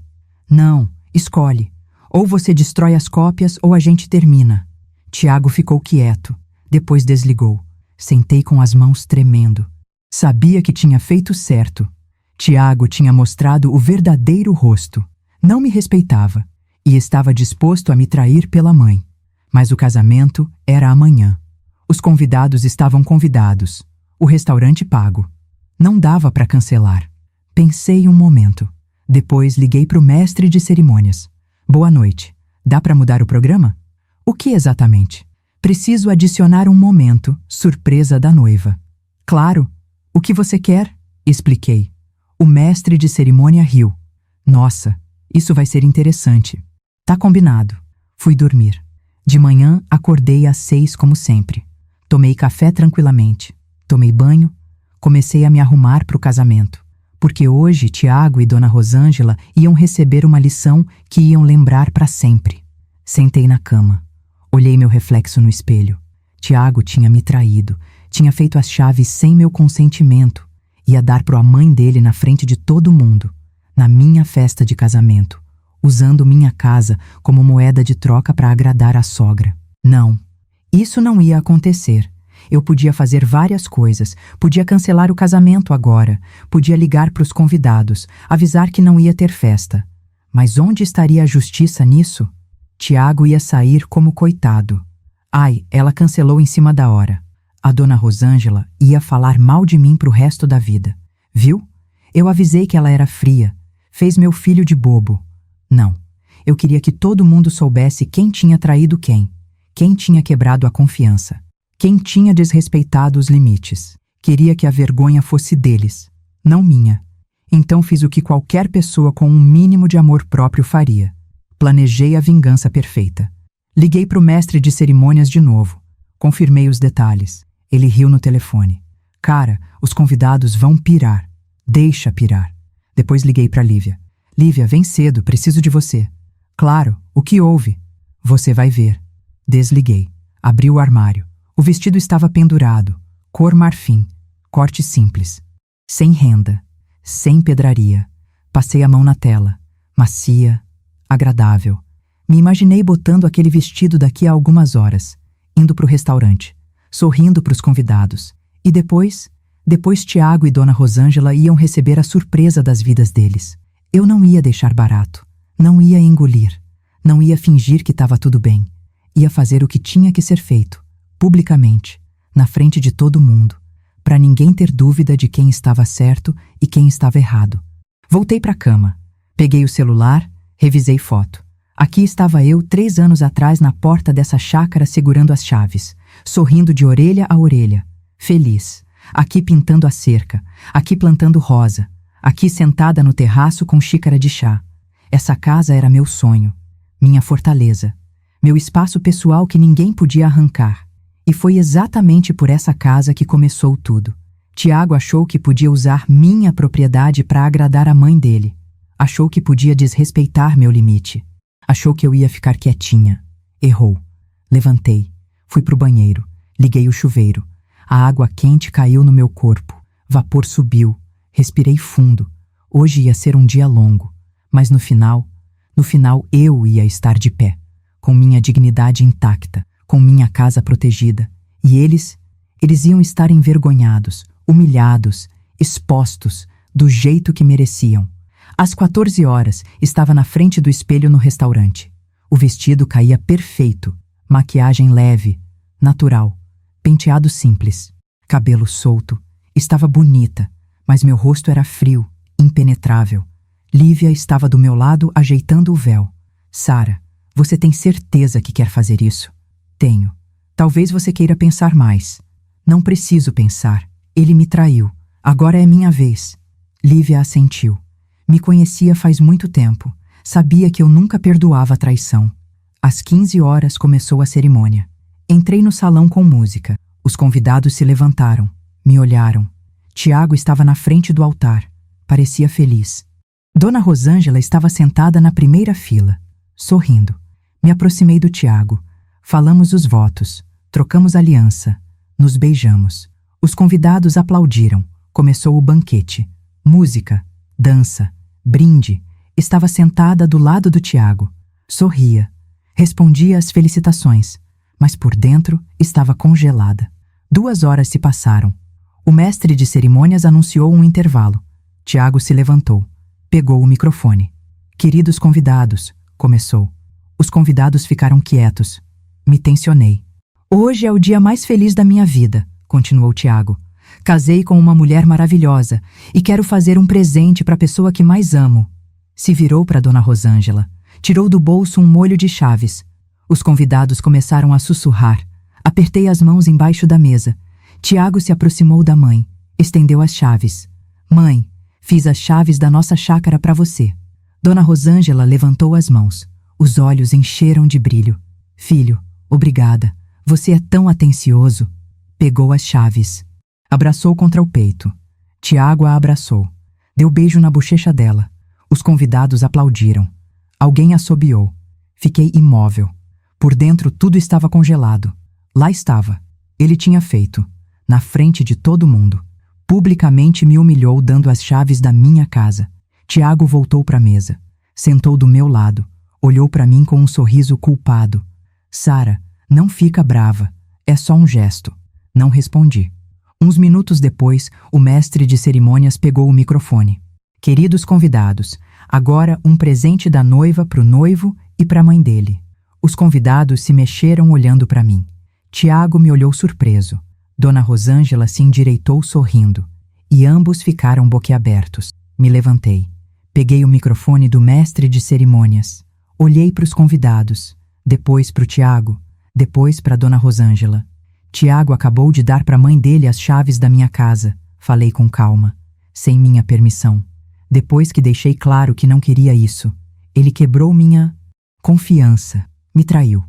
Não, escolhe. Ou você destrói as cópias ou a gente termina. Tiago ficou quieto. Depois desligou. Sentei com as mãos tremendo. Sabia que tinha feito certo. Tiago tinha mostrado o verdadeiro rosto. Não me respeitava e estava disposto a me trair pela mãe. Mas o casamento era amanhã. Os convidados estavam convidados. O restaurante pago. Não dava para cancelar. Pensei um momento. Depois liguei para o mestre de cerimônias. Boa noite. Dá para mudar o programa? O que exatamente? Preciso adicionar um momento, surpresa da noiva. Claro. O que você quer? Expliquei. O mestre de cerimônia riu. Nossa, isso vai ser interessante. Tá combinado. Fui dormir. De manhã, acordei às 6 como sempre. Tomei café tranquilamente. Tomei banho. Comecei a me arrumar para o casamento. Porque hoje Tiago e Dona Rosângela iam receber uma lição que iam lembrar para sempre. Sentei na cama. Olhei meu reflexo no espelho. Tiago tinha me traído. Tinha feito as chaves sem meu consentimento. Ia dar para a mãe dele na frente de todo mundo. Na minha festa de casamento. Usando minha casa como moeda de troca para agradar a sogra. Não. Isso não ia acontecer. Eu podia fazer várias coisas. Podia cancelar o casamento agora. Podia ligar para os convidados, avisar que não ia ter festa. Mas onde estaria a justiça nisso? Tiago ia sair como coitado. Ai, ela cancelou em cima da hora. A Dona Rosângela ia falar mal de mim pro resto da vida. Viu? Eu avisei que ela era fria. Fez meu filho de bobo. Não. Eu queria que todo mundo soubesse quem tinha traído quem. Quem tinha quebrado a confiança. Quem tinha desrespeitado os limites. Queria que a vergonha fosse deles, não minha. Então fiz o que qualquer pessoa com um mínimo de amor próprio faria. Planejei a vingança perfeita. Liguei pro mestre de cerimônias de novo. Confirmei os detalhes. Ele riu no telefone. Cara, os convidados vão pirar. Deixa pirar. Depois liguei pra Lívia. Lívia, vem cedo, preciso de você. Claro, o que houve? Você vai ver. Desliguei. Abri o armário. O vestido estava pendurado. Cor marfim. Corte simples. Sem renda. Sem pedraria. Passei a mão na tela. Macia. Agradável. Me imaginei botando aquele vestido daqui a algumas horas. Indo pro restaurante. Sorrindo pros convidados. E depois Tiago e Dona Rosângela iam receber a surpresa das vidas deles. Eu não ia deixar barato. Não ia engolir. Não ia fingir que estava tudo bem. Ia fazer o que tinha que ser feito, publicamente, na frente de todo mundo, para ninguém ter dúvida de quem estava certo e quem estava errado. Voltei para a cama. Peguei o celular, revisei foto. Aqui estava eu 3 anos atrás na porta dessa chácara segurando as chaves, sorrindo de orelha a orelha, feliz. Aqui pintando a cerca, aqui plantando rosa, aqui sentada no terraço com xícara de chá. Essa casa era meu sonho, minha fortaleza, meu espaço pessoal que ninguém podia arrancar. E foi exatamente por essa casa que começou tudo. Tiago achou que podia usar minha propriedade para agradar a mãe dele. Achou que podia desrespeitar meu limite. Achou que eu ia ficar quietinha. Errou. Levantei. Fui pro banheiro. Liguei o chuveiro. A água quente caiu no meu corpo. Vapor subiu. Respirei fundo. Hoje ia ser um dia longo. Mas no final eu ia estar de pé. Com minha dignidade intacta. Com minha casa protegida. E eles iam estar envergonhados, humilhados, expostos, do jeito que mereciam. Às 14 horas, estava na frente do espelho no restaurante. O vestido caía perfeito, maquiagem leve, natural, penteado simples, cabelo solto. Estava bonita, mas meu rosto era frio, impenetrável. Lívia estava do meu lado ajeitando o véu. Sara, você tem certeza que quer fazer isso? Tenho. Talvez você queira pensar mais. Não preciso pensar. Ele me traiu. Agora é minha vez. Lívia assentiu. Me conhecia faz muito tempo. Sabia que eu nunca perdoava a traição. Às 15 horas começou a cerimônia. Entrei no salão com música. Os convidados se levantaram, me olharam. Tiago estava na frente do altar. Parecia feliz. Dona Rosângela estava sentada na primeira fila, sorrindo. Me aproximei do Tiago. Falamos os votos. Trocamos aliança. Nos beijamos. Os convidados aplaudiram. Começou o banquete. Música, dança, brinde. Estava sentada do lado do Tiago. Sorria. Respondia às felicitações, mas por dentro estava congelada. 2 horas se passaram. O mestre de cerimônias anunciou um intervalo. Tiago se levantou. Pegou o microfone. Queridos convidados, começou. Os convidados ficaram quietos. Me tensionei. Hoje é o dia mais feliz da minha vida, continuou Tiago. Casei com uma mulher maravilhosa e quero fazer um presente para a pessoa que mais amo. Se virou para Dona Rosângela. Tirou do bolso um molho de chaves. Os convidados começaram a sussurrar. Apertei as mãos embaixo da mesa. Tiago se aproximou da mãe. Estendeu as chaves. Mãe, fiz as chaves da nossa chácara para você. Dona Rosângela levantou as mãos. Os olhos encheram de brilho. Filho, obrigada. Você é tão atencioso. Pegou as chaves. Abraçou contra o peito. Tiago a abraçou. Deu beijo na bochecha dela. Os convidados aplaudiram. Alguém assobiou. Fiquei imóvel. Por dentro tudo estava congelado. Lá estava. Ele tinha feito. Na frente de todo mundo. Publicamente me humilhou dando as chaves da minha casa. Tiago voltou para a mesa. Sentou do meu lado. Olhou para mim com um sorriso culpado. Sara, não fica brava. É só um gesto. Não respondi. Uns minutos depois, o mestre de cerimônias pegou o microfone. Queridos convidados, agora um presente da noiva para o noivo e para a mãe dele. Os convidados se mexeram olhando para mim. Tiago me olhou surpreso. Dona Rosângela se endireitou sorrindo. E ambos ficaram boquiabertos. Me levantei. Peguei o microfone do mestre de cerimônias. Olhei para os convidados. Depois para o Tiago. Depois para Dona Rosângela. Tiago acabou de dar para a mãe dele as chaves da minha casa. Falei com calma. Sem minha permissão. Depois que deixei claro que não queria isso, ele quebrou minha confiança, me traiu.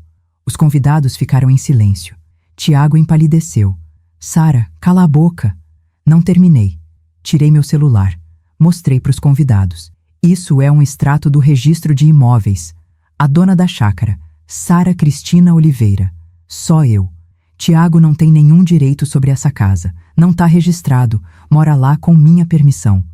Os convidados ficaram em silêncio. Tiago empalideceu. Sara, cala a boca. Não terminei. Tirei meu celular. Mostrei para os convidados. Isso é um extrato do registro de imóveis. A dona da chácara, Sara Cristina Oliveira. Só eu. Tiago não tem nenhum direito sobre essa casa. Não está registrado. Mora lá com minha permissão.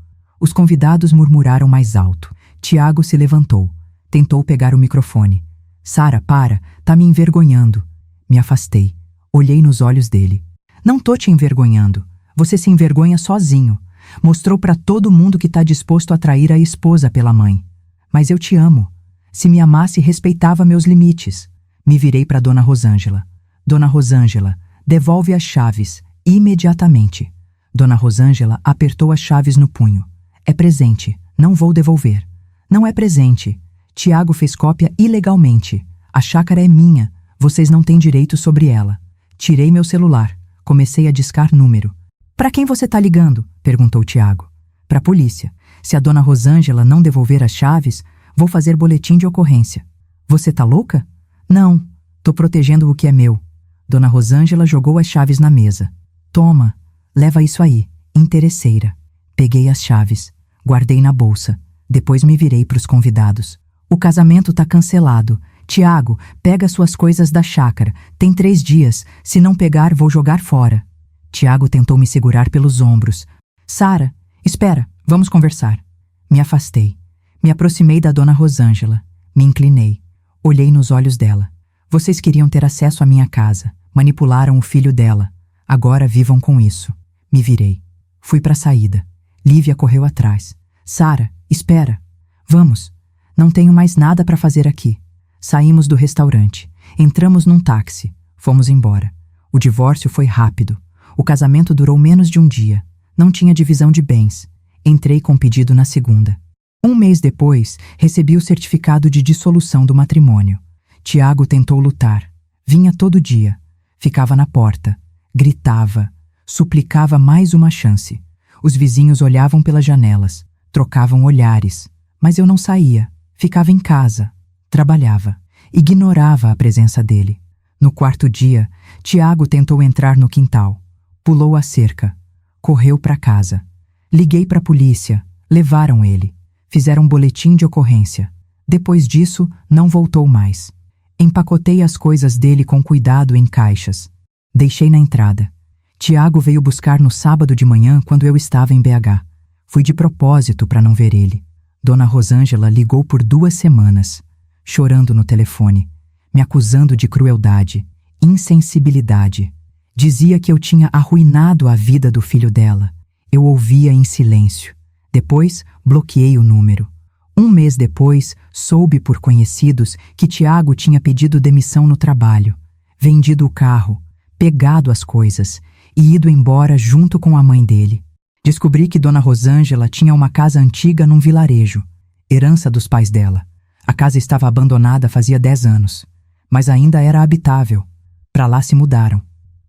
Os convidados murmuraram mais alto. Tiago se levantou. Tentou pegar o microfone. Sara, para, tá me envergonhando. Me afastei. Olhei nos olhos dele. Não tô te envergonhando. Você se envergonha sozinho. Mostrou para todo mundo que tá disposto a trair a esposa pela mãe. Mas eu te amo. Se me amasse, respeitava meus limites. Me virei para Dona Rosângela. Dona Rosângela, devolve as chaves, imediatamente. Dona Rosângela apertou as chaves no punho. É presente, não vou devolver. Não é presente. Tiago fez cópia ilegalmente. A chácara é minha, vocês não têm direito sobre ela. Tirei meu celular, comecei a discar número. Para quem você tá ligando? Perguntou Tiago. Para a polícia. Se a Dona Rosângela não devolver as chaves, vou fazer boletim de ocorrência. Você tá louca? Não, tô protegendo o que é meu. Dona Rosângela jogou as chaves na mesa. Toma, leva isso aí, interesseira. Peguei as chaves, guardei na bolsa. Depois me virei para os convidados. O casamento tá cancelado. Tiago, pega suas coisas da chácara. Tem 3 dias. Se não pegar, vou jogar fora. Tiago tentou me segurar pelos ombros. Sara, espera, vamos conversar. Me afastei. Me aproximei da Dona Rosângela. Me inclinei. Olhei nos olhos dela. Vocês queriam ter acesso à minha casa. Manipularam o filho dela. Agora vivam com isso. Me virei. Fui para a saída. Lívia correu atrás. Sara, espera. Vamos. Não tenho mais nada para fazer aqui. Saímos do restaurante. Entramos num táxi. Fomos embora. O divórcio foi rápido. O casamento durou menos de um dia. Não tinha divisão de bens. Entrei com pedido na segunda. 1 mês depois, recebi o certificado de dissolução do matrimônio. Tiago tentou lutar. Vinha todo dia. Ficava na porta. Gritava. Suplicava mais uma chance. Os vizinhos olhavam pelas janelas. Trocavam olhares. Mas eu não saía. Ficava em casa. Trabalhava. Ignorava a presença dele. No quarto dia, Tiago tentou entrar no quintal. Pulou a cerca. Correu para casa. Liguei para a polícia. Levaram ele. Fizeram um boletim de ocorrência. Depois disso, não voltou mais. Empacotei as coisas dele com cuidado em caixas. Deixei na entrada. Tiago veio buscar no sábado de manhã quando eu estava em BH. Fui de propósito para não ver ele. Dona Rosângela ligou por 2 semanas, chorando no telefone, me acusando de crueldade, insensibilidade. Dizia que eu tinha arruinado a vida do filho dela. Eu ouvia em silêncio. Depois, bloqueei o número. 1 mês depois, soube por conhecidos que Tiago tinha pedido demissão no trabalho, vendido o carro, pegado as coisas e ido embora junto com a mãe dele. Descobri que Dona Rosângela tinha uma casa antiga num vilarejo, herança dos pais dela. A casa estava abandonada fazia 10 anos, mas ainda era habitável. Para lá se mudaram.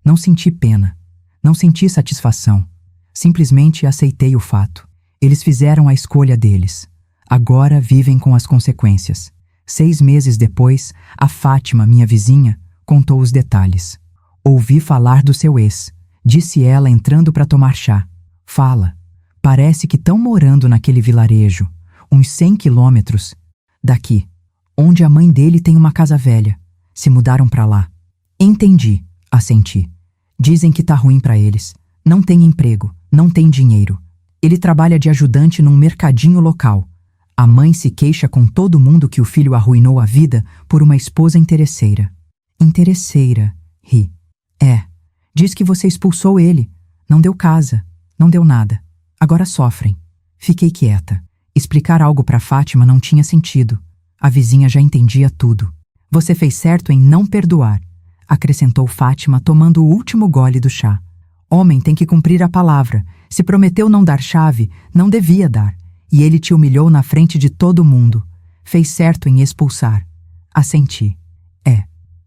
Não senti pena, não senti satisfação. Simplesmente aceitei o fato. Eles fizeram a escolha deles. Agora vivem com as consequências. 6 meses depois, a Fátima, minha vizinha, contou os detalhes. Ouvi falar do seu ex, disse ela entrando para tomar chá. Fala, parece que estão morando naquele vilarejo, uns 100 quilômetros daqui, onde a mãe dele tem uma casa velha. Se mudaram para lá. Entendi, assenti. Dizem que tá ruim para eles. Não tem emprego, não tem dinheiro. Ele trabalha de ajudante num mercadinho local. A mãe se queixa com todo mundo que o filho arruinou a vida por uma esposa interesseira. Interesseira, ri. Diz que você expulsou ele. Não deu casa, não deu nada. Agora sofrem. Fiquei quieta. Explicar algo para Fátima não tinha sentido. A vizinha já entendia tudo. Você fez certo em não perdoar, acrescentou Fátima tomando o último gole do chá. Homem tem que cumprir a palavra. Se prometeu não dar chave, não devia dar. E ele te humilhou na frente de todo mundo. Fez certo em expulsar. Assenti.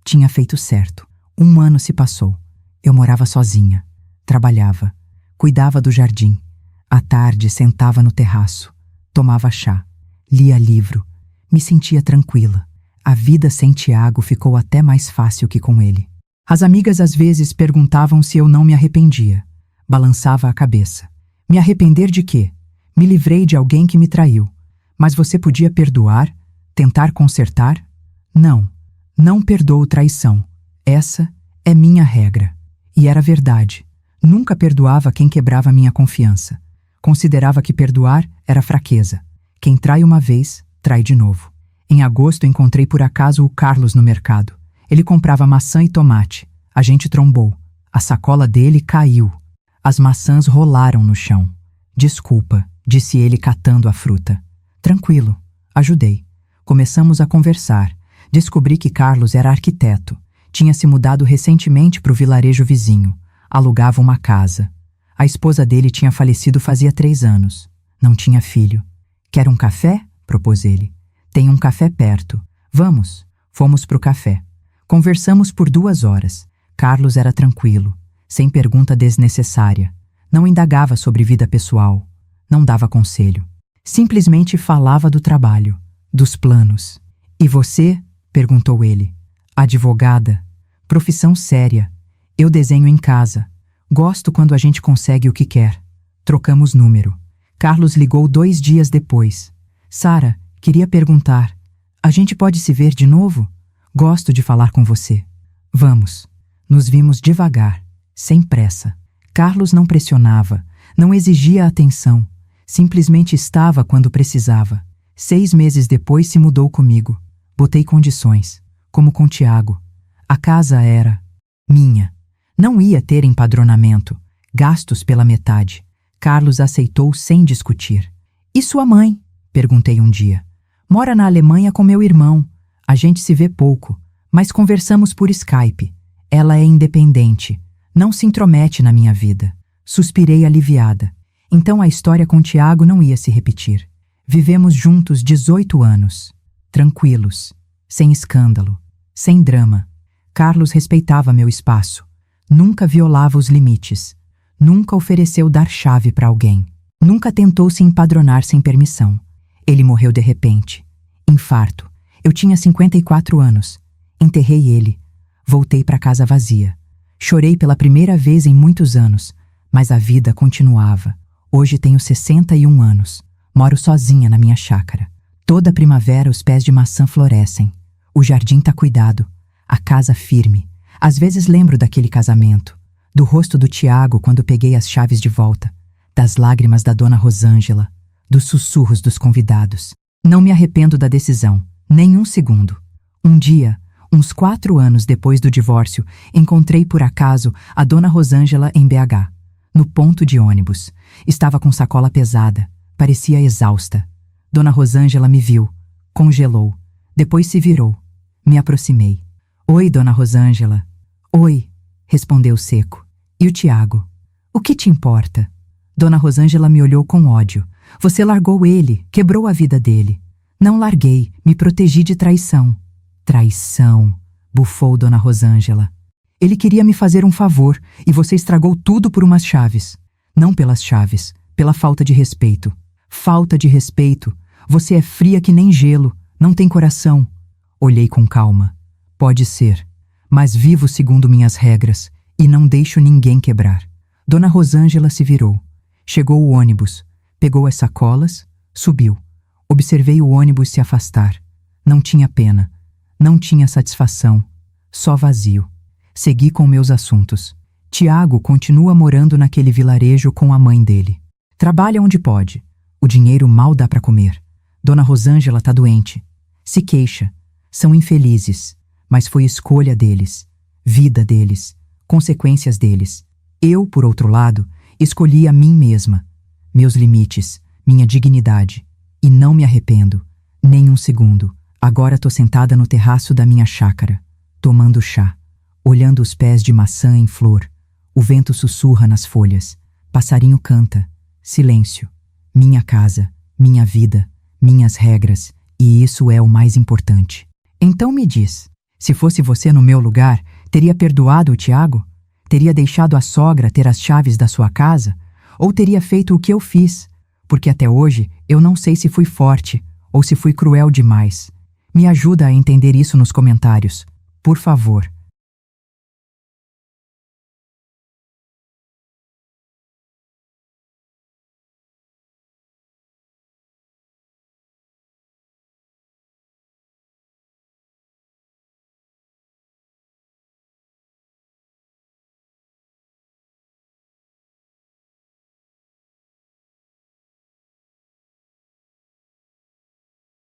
Tinha feito certo. 1 ano se passou. Eu morava sozinha. Trabalhava. Cuidava do jardim. À tarde sentava no terraço. Tomava chá. Lia livro. Me sentia tranquila. A vida sem Tiago ficou até mais fácil que com ele. As amigas às vezes perguntavam se eu não me arrependia. Balançava a cabeça. Me arrepender de quê? Me livrei de alguém que me traiu. Mas você podia perdoar? Tentar consertar? Não. Não perdoo traição. Essa é minha regra. E era verdade. Nunca perdoava quem quebrava minha confiança. Considerava que perdoar era fraqueza. Quem trai uma vez, trai de novo. Em agosto encontrei por acaso o Carlos no mercado. Ele comprava maçã e tomate. A gente trombou. A sacola dele caiu. As maçãs rolaram no chão. Desculpa, disse ele catando a fruta. Tranquilo. Ajudei. Começamos a conversar. Descobri que Carlos era arquiteto. Tinha se mudado recentemente para o vilarejo vizinho. Alugava uma casa. A esposa dele tinha falecido fazia 3 anos. Não tinha filho. Quer um café? Propôs ele. Tem um café perto. Vamos. Fomos para o café. Conversamos por 2 horas. Carlos era tranquilo, sem pergunta desnecessária. Não indagava sobre vida pessoal. Não dava conselho. Simplesmente falava do trabalho, dos planos. E você? Perguntou ele. Advogada. Profissão séria. Eu desenho em casa. Gosto quando a gente consegue o que quer. Trocamos número. Carlos ligou 2 dias depois. Sara, queria perguntar. A gente pode se ver de novo? Gosto de falar com você. Vamos. Nos vimos devagar, sem pressa. Carlos não pressionava, não exigia atenção. Simplesmente estava quando precisava. 6 meses depois se mudou comigo. Botei condições, como com Tiago. A casa era minha. Não ia ter empadronamento, gastos pela metade. Carlos aceitou sem discutir. E sua mãe? Perguntei um dia. Mora na Alemanha com meu irmão. A gente se vê pouco, mas conversamos por Skype. Ela é independente, não se intromete na minha vida. Suspirei aliviada. Então a história com Tiago não ia se repetir. Vivemos juntos 18 anos. Tranquilos, sem escândalo, sem drama. Carlos respeitava meu espaço. Nunca violava os limites. Nunca ofereceu dar chave para alguém. Nunca tentou se empadronar sem permissão. Ele morreu de repente. Infarto. Eu tinha 54 anos. Enterrei ele. Voltei para casa vazia. Chorei pela primeira vez em muitos anos, mas a vida continuava. Hoje tenho 61 anos. Moro sozinha na minha chácara. Toda primavera os pés de maçã florescem. O jardim tá cuidado. A casa firme. Às vezes lembro daquele casamento, do rosto do Tiago quando peguei as chaves de volta, das lágrimas da dona Rosângela, dos sussurros dos convidados. Não me arrependo da decisão, nem um segundo. Um dia, uns 4 anos depois do divórcio, encontrei por acaso a dona Rosângela em BH, no ponto de ônibus. Estava com sacola pesada, parecia exausta. Dona Rosângela me viu, congelou, depois se virou. Me aproximei. Oi, dona Rosângela. Oi, respondeu seco. E o Tiago? O que te importa? Dona Rosângela me olhou com ódio. Você largou ele, quebrou a vida dele. Não larguei, me protegi de traição. Traição, bufou dona Rosângela. Ele queria me fazer um favor e você estragou tudo por umas chaves. Não pelas chaves, pela falta de respeito. Falta de respeito. Você é fria que nem gelo, não tem coração. Olhei com calma. Pode ser, mas vivo segundo minhas regras e não deixo ninguém quebrar. Dona Rosângela se virou. Chegou o ônibus, pegou as sacolas, subiu. Observei o ônibus se afastar. Não tinha pena, não tinha satisfação, só vazio. Segui com meus assuntos. Tiago continua morando naquele vilarejo com a mãe dele. Trabalha onde pode. O dinheiro mal dá para comer. Dona Rosângela tá doente. Se queixa. São infelizes. Mas foi escolha deles, vida deles, consequências deles. Eu, por outro lado, escolhi a mim mesma, meus limites, minha dignidade. E não me arrependo, nem um segundo. Agora tô sentada no terraço da minha chácara, tomando chá, olhando os pés de maçã em flor. O vento sussurra nas folhas, passarinho canta. Silêncio. Minha casa, minha vida, minhas regras, e isso é o mais importante. Então me diz, se fosse você no meu lugar, teria perdoado o Tiago? Teria deixado a sogra ter as chaves da sua casa? Ou teria feito o que eu fiz? Porque até hoje eu não sei se fui forte ou se fui cruel demais. Me ajuda a entender isso nos comentários, por favor.